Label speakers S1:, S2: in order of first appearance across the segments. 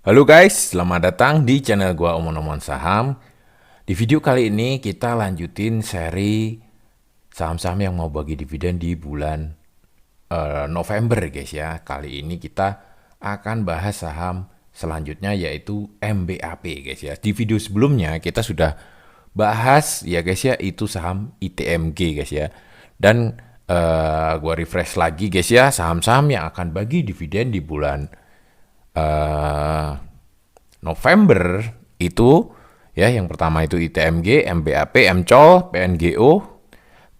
S1: Halo guys, selamat datang di channel gua Omon-Omon Saham. Di video kali ini kita lanjutin seri saham-saham yang mau bagi dividen di bulan November guys ya. Kali ini kita akan bahas saham selanjutnya yaitu MBAP guys ya. Di video sebelumnya kita sudah bahas ya guys ya, itu saham ITMG guys ya. Dan gua refresh lagi guys ya, saham-saham yang akan bagi dividen di bulan eh, November itu ya, yang pertama itu ITMG, MBAP, MCOL, PNGO,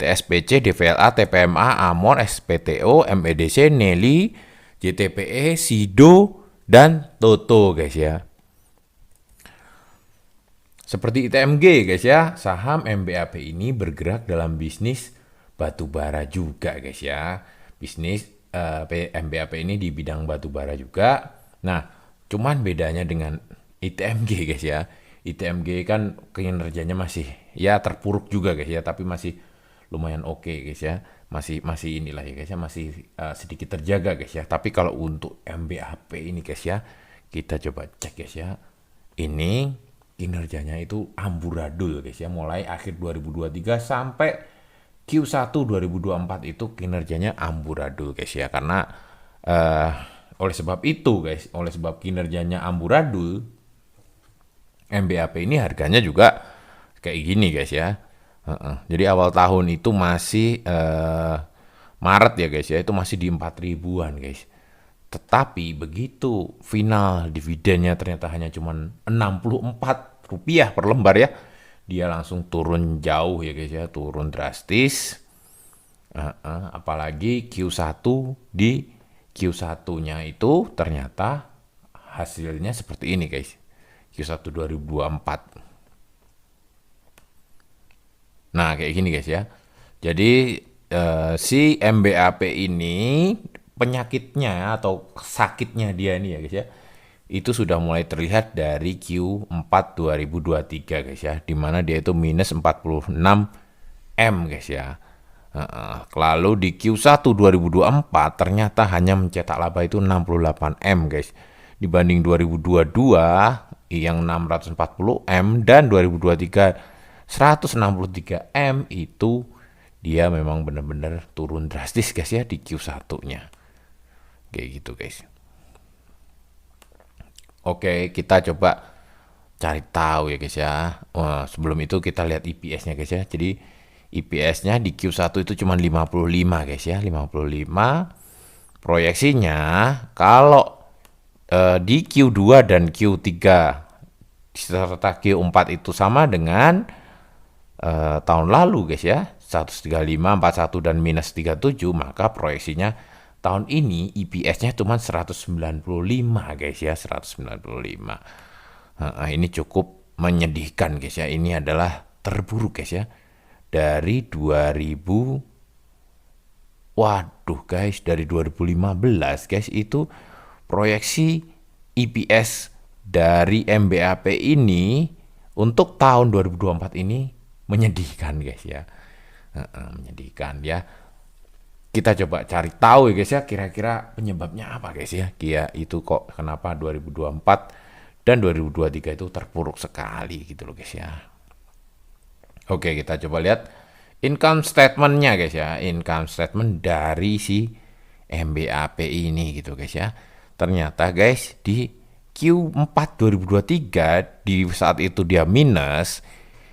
S1: TSPC, DVLA, TPMA, AMOR, SPTO, MEDC, Nelly, JTPE, SIDO, dan TOTO guys ya. Seperti ITMG guys ya, saham MBAP ini bergerak dalam bisnis batubara juga guys ya. Bisnis MBAP ini di bidang batubara juga. Nah, cuman bedanya dengan ITMG guys ya. ITMG kan kinerjanya masih ya terpuruk juga guys ya, tapi masih lumayan oke guys ya. Masih inilah ya guys ya, masih sedikit terjaga guys ya. Tapi kalau untuk MBAP ini guys ya, kita coba cek guys ya. Ini kinerjanya itu amburadul guys ya, mulai akhir 2023 sampai Q1 2024 itu kinerjanya amburadul guys ya. Karena eh, oleh sebab itu guys, oleh sebab kinerjanya amburadul, MBAP ini harganya juga kayak gini guys ya. Jadi awal tahun itu masih Maret ya guys ya, itu masih di 4 ribuan guys. Tetapi begitu final dividennya ternyata hanya cuma Rp64 per lembar ya. Dia langsung turun jauh ya guys ya, turun drastis. Apalagi Q1, di Q1-nya itu ternyata hasilnya seperti ini guys. Q1 2024. Nah, kayak gini guys ya. Jadi si MBAP ini penyakitnya atau sakitnya dia ini ya guys ya, itu sudah mulai terlihat dari Q4 2023 guys ya, dimana dia itu minus 46 M guys ya. Lalu di Q1 2024 ternyata hanya mencetak laba itu 68 M guys, dibanding 2022 yang 640 M dan 2023 163 M. Itu dia memang benar-benar turun drastis guys ya di Q1-nya. Kayak gitu guys. Oke, kita coba cari tahu ya guys ya. Wah, sebelum itu kita lihat EPS-nya guys ya. Jadi EPS-nya di Q1 itu cuma 55 guys ya, 55. Proyeksinya kalau di Q2 dan Q3 serta Q4 itu sama dengan tahun lalu guys ya, 135, 41 dan minus 37, maka proyeksinya tahun ini EPS-nya cuma 195 guys ya, 195. Ini cukup menyedihkan guys ya. Ini adalah terburuk guys ya. Dari 2000, waduh guys, dari 2015 guys itu proyeksi EPS dari MBAP ini untuk tahun 2024 ini menyedihkan guys ya. Menyedihkan ya. Kita coba cari tahu ya guys ya, kira-kira penyebabnya apa guys ya. Kia itu kok kenapa 2024 dan 2023 itu terpuruk sekali gitu loh guys ya. Oke, kita coba lihat income statement-nya guys ya. Income statement dari si MBAP ini gitu guys ya. Ternyata guys di Q4 2023 di saat itu dia minus,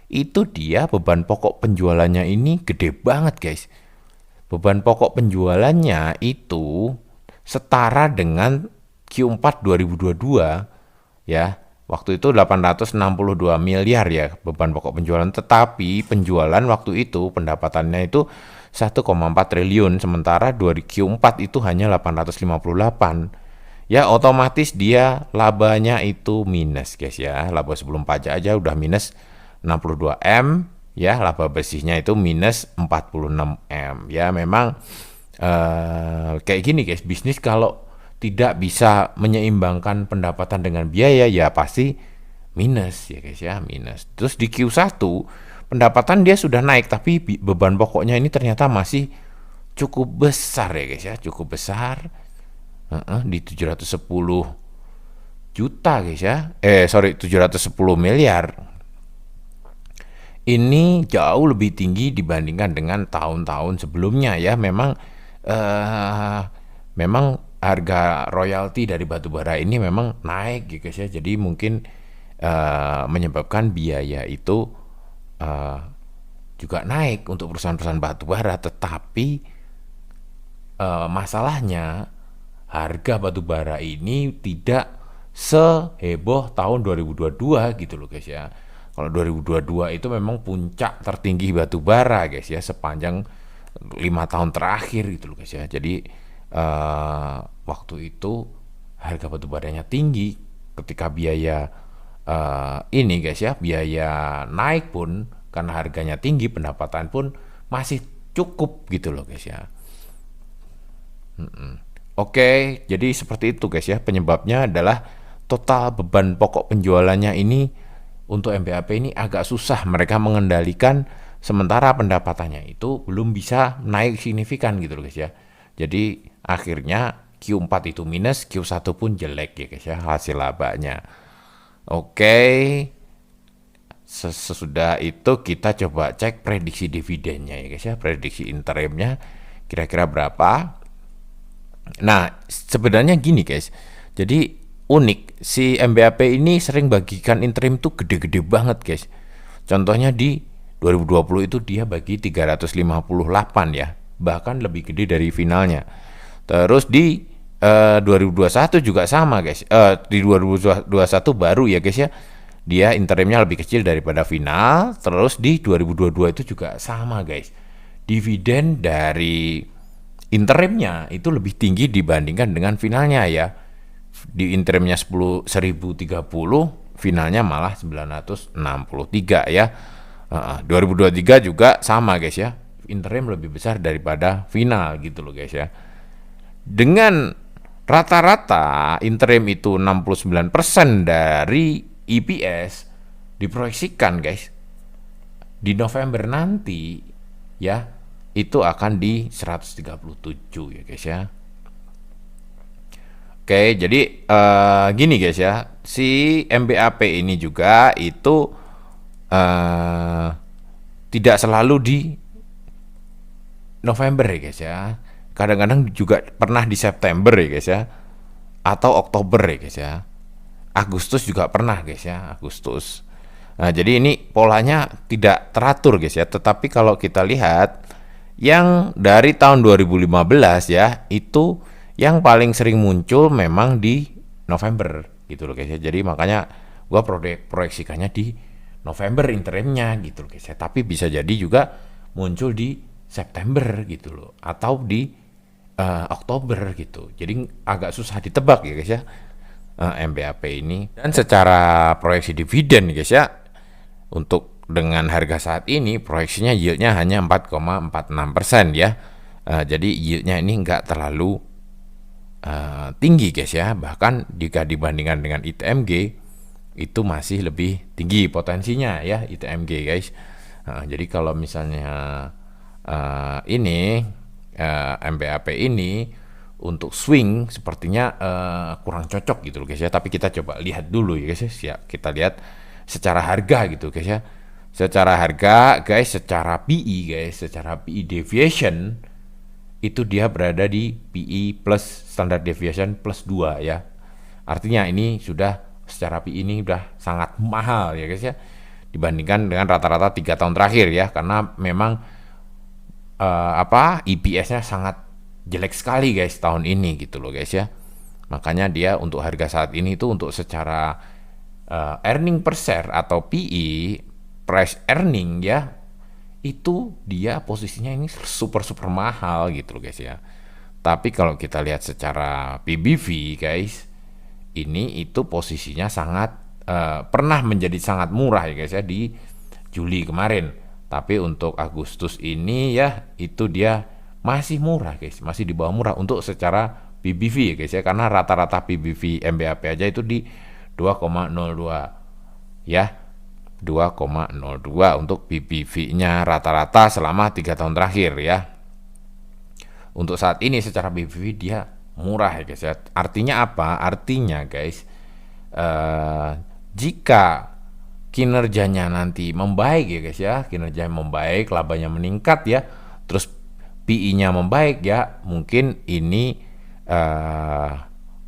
S1: itu dia beban pokok penjualannya ini gede banget guys. Beban pokok penjualannya itu setara dengan Q4 2022 ya. Waktu itu 862 miliar ya beban pokok penjualan, tetapi penjualan waktu itu pendapatannya itu 1,4 triliun, sementara 2 Q4 itu hanya 858. Ya otomatis dia labanya itu minus guys ya. Laba sebelum pajak aja udah minus 62 M ya, laba bersihnya itu minus 46 M. Ya memang kayak gini guys, bisnis kalau tidak bisa menyeimbangkan pendapatan dengan biaya ya pasti minus ya guys ya, minus. Terus di Q1 pendapatan dia sudah naik, tapi beban pokoknya ini ternyata masih cukup besar ya guys ya, cukup besar. Di 710 juta guys ya. 710 miliar. Ini jauh lebih tinggi dibandingkan dengan tahun-tahun sebelumnya ya. Eh, memang harga royalti dari batubara ini memang naik gitu guys ya. Jadi mungkin menyebabkan biaya itu eh, juga naik untuk perusahaan-perusahaan batubara. Tetapi masalahnya harga batubara ini tidak seheboh tahun 2022 gitu loh guys ya. Kalau 2022 itu memang puncak tertinggi batubara guys ya sepanjang 5 tahun terakhir gitu loh guys ya. Jadi waktu itu harga batubaranya tinggi, ketika biaya ini guys ya, biaya naik pun karena harganya tinggi, pendapatan pun masih cukup gitu loh guys ya. Oke, jadi seperti itu guys ya. Penyebabnya adalah total beban pokok penjualannya ini untuk MBAP ini agak susah mereka mengendalikan, sementara pendapatannya itu belum bisa naik signifikan gitu loh guys ya. Jadi akhirnya Q4 itu minus, Q1 pun jelek ya guys ya hasil labanya. Oke, sesudah itu kita coba cek prediksi dividennya ya guys ya, prediksi interimnya kira-kira berapa. Nah, sebenarnya gini guys. Jadi unik, si MBAP ini sering bagikan interim tuh gede-gede banget guys. Contohnya di 2020 itu dia bagi 358 ya. Bahkan lebih gede dari finalnya. Terus di 2021 juga sama guys. Di 2021 baru ya guys ya. Dia interimnya lebih kecil daripada final. Terus di 2022 itu juga sama guys. Dividen dari interimnya itu lebih tinggi dibandingkan dengan finalnya ya. Di interimnya 1030, finalnya malah 963 ya. 2023 juga sama guys ya. Interim lebih besar daripada final gitu loh guys ya. Dengan rata-rata interim itu 69% dari EPS, diproyeksikan guys di November nanti ya itu akan di 137 ya guys ya. Oke, jadi gini guys ya, si MBAP ini juga itu tidak selalu di November ya guys ya. Kadang-kadang juga pernah di September ya guys ya, atau Oktober ya guys ya. Agustus juga pernah guys ya, Agustus. Nah, jadi ini polanya tidak teratur guys ya, tetapi kalau kita lihat yang dari tahun 2015 ya, itu yang paling sering muncul memang di November gitu loh guys ya. Jadi makanya gua proyeksikannya di November interimnya gitu loh guys ya. Tapi bisa jadi juga muncul di September gitu loh, atau di Oktober gitu. Jadi agak susah ditebak ya guys ya. MBAP ini. Dan secara proyeksi dividen guys ya, untuk dengan harga saat ini proyeksinya yieldnya hanya 4,46% ya. Jadi yieldnya ini nggak terlalu tinggi guys ya. Bahkan jika dibandingkan dengan ITMG itu masih lebih tinggi potensinya ya ITMG guys. Jadi kalau misalnya ini MBAP ini untuk swing sepertinya kurang cocok gitu loh guys ya. Tapi kita coba lihat dulu ya guys ya. Kita lihat secara harga gitu guys ya. Secara harga guys, secara PE guys, secara PE deviation itu dia berada di PE plus standard deviation plus 2 ya. Artinya ini sudah secara PE ini sudah sangat mahal ya guys ya, dibandingkan dengan rata-rata 3 tahun terakhir ya. Karena memang EPS-nya sangat jelek sekali guys tahun ini gitu loh guys ya. Makanya dia untuk harga saat ini itu untuk secara earning per share atau PE, price earning ya, itu dia posisinya ini super mahal gitu loh guys ya. Tapi kalau kita lihat secara PBV guys, ini itu posisinya sangat pernah menjadi sangat murah ya guys ya di Juli kemarin. Tapi untuk Agustus ini ya itu dia masih murah guys, masih di bawah murah untuk secara PBV ya guys ya, karena rata-rata PBV MBAP aja itu di 2,02 ya, 2,02 untuk PBV-nya rata-rata selama 3 tahun terakhir ya. Untuk saat ini secara PBV dia murah ya guys ya. Artinya apa? Artinya guys, eh, jika kinerjanya nanti membaik ya guys ya, kinerjanya membaik, labanya meningkat ya, terus PI-nya membaik ya, mungkin ini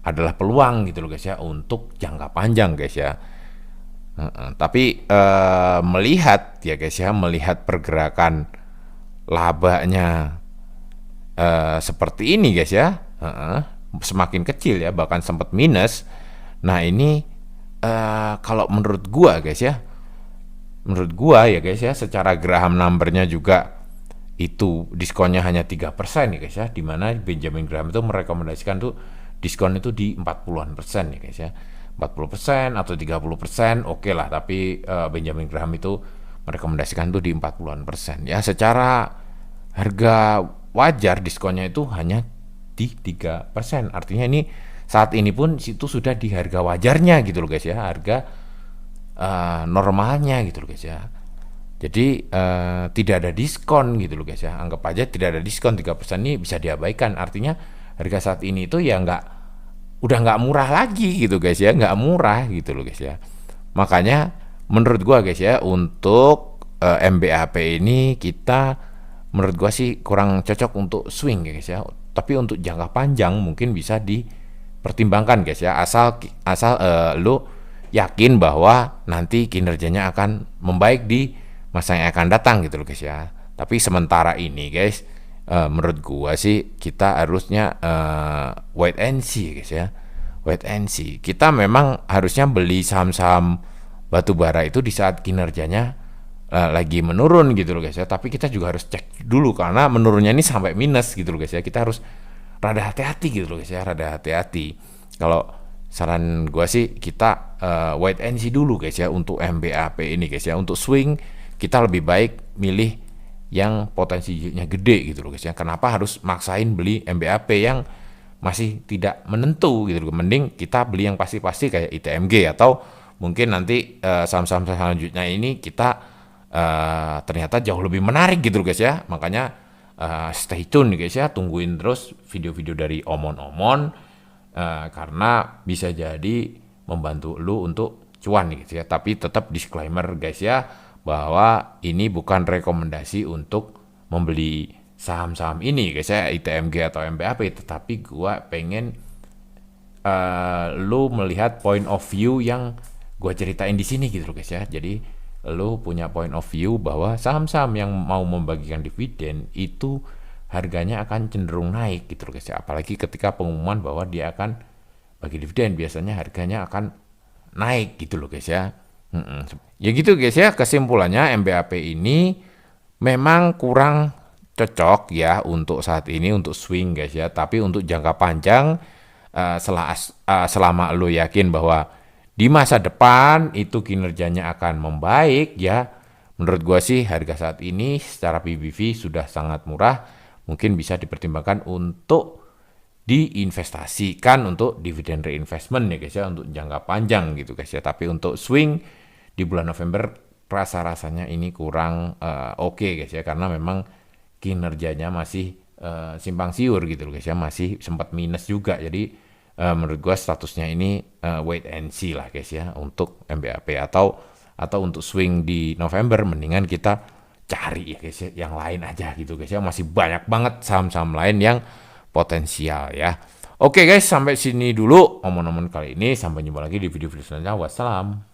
S1: adalah peluang gitu loh guys ya untuk jangka panjang guys ya. Tapi melihat ya guys ya, melihat pergerakan labanya seperti ini guys ya, semakin kecil ya, bahkan sempat minus. Nah ini kalau menurut gua ya guys ya, secara Graham numbernya juga itu diskonnya hanya 3% ya guys ya, dimana Benjamin Graham itu merekomendasikan tuh diskon itu di 40-an% ya guys ya, 40% atau 30% oke lah, tapi Benjamin Graham itu merekomendasikan tuh di 40-an% ya. Secara harga wajar diskonnya itu hanya di 3%, artinya ini saat ini pun itu sudah di harga wajarnya gitu loh guys ya, harga normalnya gitu loh guys ya. Jadi tidak ada diskon gitu loh guys ya. Anggap aja tidak ada diskon 3% ini bisa diabaikan. Artinya harga saat ini itu ya udah nggak murah lagi gitu guys ya, nggak murah gitu loh guys ya. Makanya menurut gua guys ya, untuk MBAP ini kita menurut gua sih kurang cocok untuk swing ya guys ya. Tapi untuk jangka panjang mungkin bisa dipertimbangkan guys ya. Asal lo yakin bahwa nanti kinerjanya akan membaik di masa yang akan datang gitu loh guys ya. Tapi sementara ini guys, menurut gua sih kita harusnya wait and see guys ya, wait and see. Kita memang harusnya beli saham-saham batu bara itu di saat kinerjanya lagi menurun gitu loh guys ya. Tapi kita juga harus cek dulu, karena menurunnya ini sampai minus gitu loh guys ya. Kita harus rada hati-hati gitu loh guys ya, rada hati-hati. Kalau saran gua sih kita wait and see dulu guys ya untuk MBAP ini guys ya. Untuk swing kita lebih baik milih yang potensinya gede gitu loh guys ya. Kenapa harus maksain beli MBAP yang masih tidak menentu gitu loh. Mending kita beli yang pasti-pasti kayak ITMG, atau mungkin nanti saham-saham selanjutnya ini kita ternyata jauh lebih menarik gitu loh guys ya. Makanya stay tune guys ya, tungguin terus video-video dari Omon-Omon, karena bisa jadi membantu lu untuk cuan nih guys ya. Tapi tetap disclaimer guys ya, bahwa ini bukan rekomendasi untuk membeli saham-saham ini guys ya, ITMG atau MBAP, tetapi gua pengen lu melihat point of view yang gua ceritain di sini gitu loh guys ya. Jadi lu punya point of view bahwa saham-saham yang mau membagikan dividen itu harganya akan cenderung naik gitu loh guys ya. Apalagi ketika pengumuman bahwa dia akan bagi dividen, biasanya harganya akan naik gitu loh guys ya. Ya gitu guys ya, kesimpulannya MBAP ini memang kurang cocok ya untuk saat ini untuk swing guys ya. Tapi untuk jangka panjang, selama lo yakin bahwa di masa depan itu kinerjanya akan membaik ya, menurut gua sih harga saat ini secara PBV sudah sangat murah, mungkin bisa dipertimbangkan untuk diinvestasikan untuk dividen reinvestment ya guys ya, untuk jangka panjang gitu guys ya. Tapi untuk swing di bulan November rasa-rasanya ini kurang oke guys ya, karena memang kinerjanya masih simpang siur gitu loh guys ya, masih sempat minus juga. Jadi menurut gua statusnya ini wait and see lah guys ya untuk MBAP, atau untuk swing di November mendingan kita cari ya guys ya yang lain aja gitu guys ya. Masih banyak banget saham-saham lain yang potensial ya. Oke guys, sampai sini dulu omong-omong kali ini. Sampai jumpa lagi di video-video selanjutnya. Wassalam.